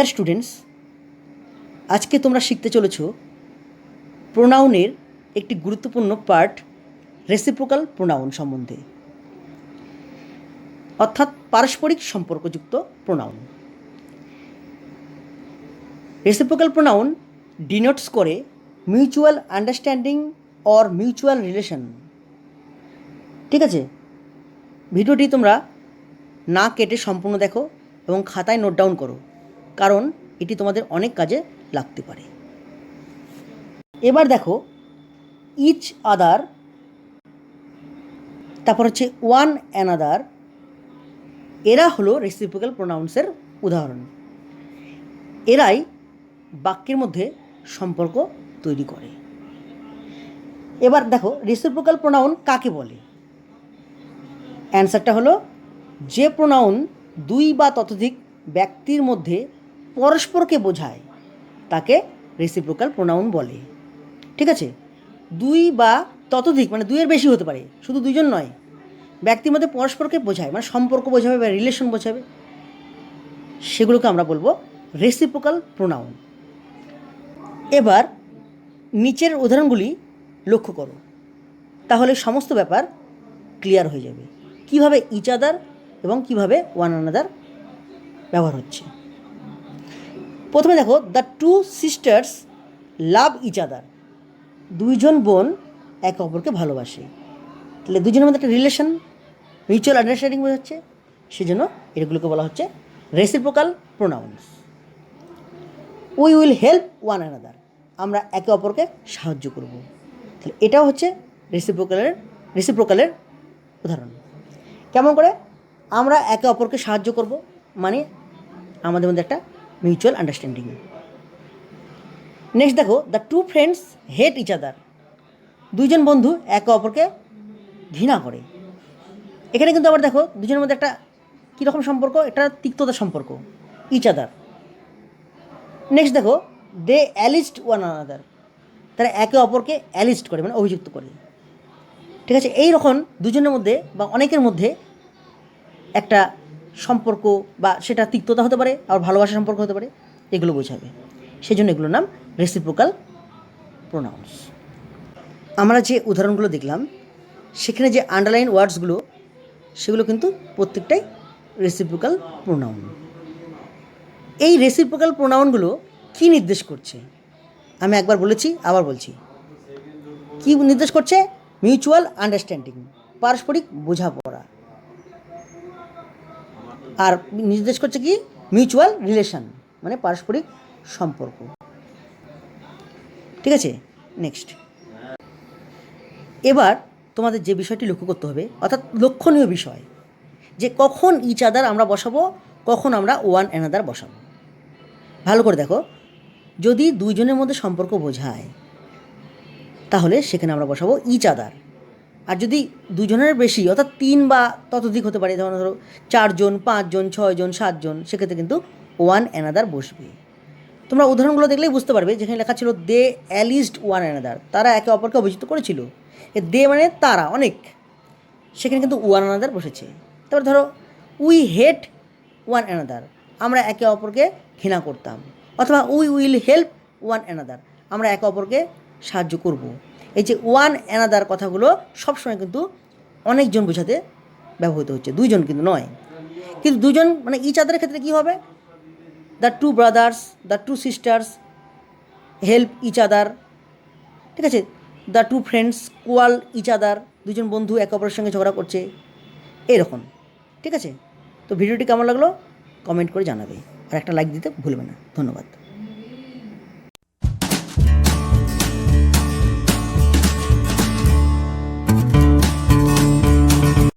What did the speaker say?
Dear students, আজকে তোমরা শিখতে চলেছ প্রোনাউনের একটি গুরুত্বপূর্ণ পার্ট রেসিপ্রোকাল প্রোনাউন সম্বন্ধে, অর্থাৎ পারস্পরিক সম্পর্কযুক্ত প্রোনাউন। রেসিপ্রোকাল প্রোনাউন ডিনোটস করে mutual understanding or mutual relation. ঠিক আছে, ভিডিওটি তোমরা না কেটে সম্পূর্ণ দেখো এবং খাতায় নোট ডাউন করো, কারণ এটি তোমাদের অনেক কাজে লাগতে পারে। এবার দেখো ইচ আদার, তারপর হচ্ছে ওয়ান অ্যানাদার, এরা হলো রেসিপ্রোকাল প্রোনাউন্সের উদাহরণ। এরাই বাক্যের মধ্যে সম্পর্ক তৈরি করে। এবার দেখো রেসিপ্রোকাল প্রোনাউন কাকে বলে। অ্যান্সারটা হলো যে প্রোনাউন দুই বা ততোধিক ব্যক্তির মধ্যে পরস্পরকে বোঝায় তাকে রেসিপ্রোকাল প্রোনাউন বলে। ঠিক আছে, দুই বা ততোধিক মানে দুইয়ের বেশি হতে পারে, শুধু দুইজন নয়, ব্যক্তির মধ্যে পরস্পরকে বোঝায় মানে সম্পর্ক বোঝাবে বা রিলেশন বোঝাবে, সেগুলোকে আমরা বলবো রেসিপ্রোকাল প্রোনাউন। এবার নিচের উদাহরণগুলি লক্ষ্য করো, তাহলে সমস্ত ব্যাপার ক্লিয়ার হয়ে যাবে কিভাবে ইচ আদার এবং কিভাবে ওয়ান অ্যানাদার ব্যবহার হচ্ছে। প্রথমে দেখো the two sisters love each other, দুইজন বোন একে অপরকে ভালোবাসে। তাহলে দুজনের মধ্যে একটা রিলেশন, মিউচুয়াল আন্ডারস্ট্যান্ডিং বোঝাচ্ছে, সেজন্য এগুলোকে বলা হচ্ছে reciprocal pronounce. We will help one another, আমরা একে অপরকে সাহায্য করব। তাহলে এটাও হচ্ছে রেসিপ্রোকালের উদাহরণ। কেমন করে আমরা একে অপরকে সাহায্য করব, মানে আমাদের মধ্যে একটা মিউচুয়াল আন্ডারস্ট্যান্ডিং। নেক্সট দেখো the two friends hate each other, দুইজন বন্ধু একে অপরকে ঘৃণা করে। এখানে কিন্তু আবার দেখো দুজনের মধ্যে একটা কীরকম সম্পর্ক, একটা তিক্ততার সম্পর্ক, ইচ আদার। নেক্সট দেখো দে অ্যালিস্ট ওয়ান আনাদার, তারা একে অপরকে অ্যালিস্ট করে মানে অভিযুক্ত করে। ঠিক আছে, এই রকম দুজনের মধ্যে বা অনেকের মধ্যে একটা সম্পর্ক, বা সেটা তিক্ততা হতে পারে আবার ভালোবাসার সম্পর্ক হতে পারে, এগুলো বোঝাবে। সেই জন্য এগুলোর নাম রেসিপ্রোকাল প্রোনাউন্স। আমরা যে উদাহরণগুলো দেখলাম সেখানে যে আন্ডারলাইন ওয়ার্ডসগুলো, সেগুলো কিন্তু প্রত্যেকটাই রেসিপ্রোকাল প্রোনাউন। এই রেসিপ্রোকাল প্রোনাউনগুলো কী নির্দেশ করছে আমি একবার বলেছি, আবার বলছি। কী নির্দেশ করছে? মিউচুয়াল আন্ডারস্ট্যান্ডিং, পারস্পরিক বোঝাপড়া। আর নির্দেশ করছে কি? মিউচুয়াল রিলেশন, মানে পারস্পরিক সম্পর্ক। ঠিক আছে, নেক্সট। এবার তোমাদের যে বিষয়টি লক্ষ্য করতে হবে, অর্থাৎ লক্ষণীয় বিষয়, যে কখন ইচ আদার আমরা বসাবো, কখন আমরা ওয়ান অ্যানাদার বসাবো। ভালো করে দেখো, যদি দুইজনের মধ্যে সম্পর্ক বোঝায় তাহলে সেখানে আমরা বসাবো ইচ আদার। আর যদি দুজনের বেশি অর্থাৎ তিন বা ততোধিক হতে পারে, ধরো 4 জন, 5 জন, 6 জন, 7 জন, সেক্ষেত্রে কিন্তু ওয়ান অ্যানাদার বসবে। তোমরা উদাহরণগুলো দেখলেই বুঝতে পারবে, যেখানে লেখা ছিল দে অ্যালিস্ট ওয়ান অ্যানাদার, তারা একে অপরকে অভিযুক্ত করেছিল। দে মানে তারা, অনেক, সেখানে কিন্তু ওয়ান অ্যানাদার বসেছে। তারপর ধরো উই হেট ওয়ান অ্যানাদার, আমরা একে অপরকে ঘৃণা করতাম। অথবা we will help one another, আমরা একে অপরকে সাহায্য করব। এই যে ওয়ান অ্যানাদার কথাগুলো সবসময় কিন্তু অনেকজন বোঝাতে ব্যবহৃত হচ্ছে, দুইজন কিন্তু নয়। কিন্তু দুজন মানে ইচ আদারের ক্ষেত্রে কী হবে? The two brothers, the two sisters help each other. ঠিক আছে, the two friends quarrel each other, দুজন বন্ধু একে অপরের সঙ্গে ঝগড়া করছে, এরকম। ঠিক আছে, তো ভিডিওটি কেমন লাগলো কমেন্ট করে জানাবে, আর একটা লাইক দিতে ভুলবে না। ধন্যবাদ।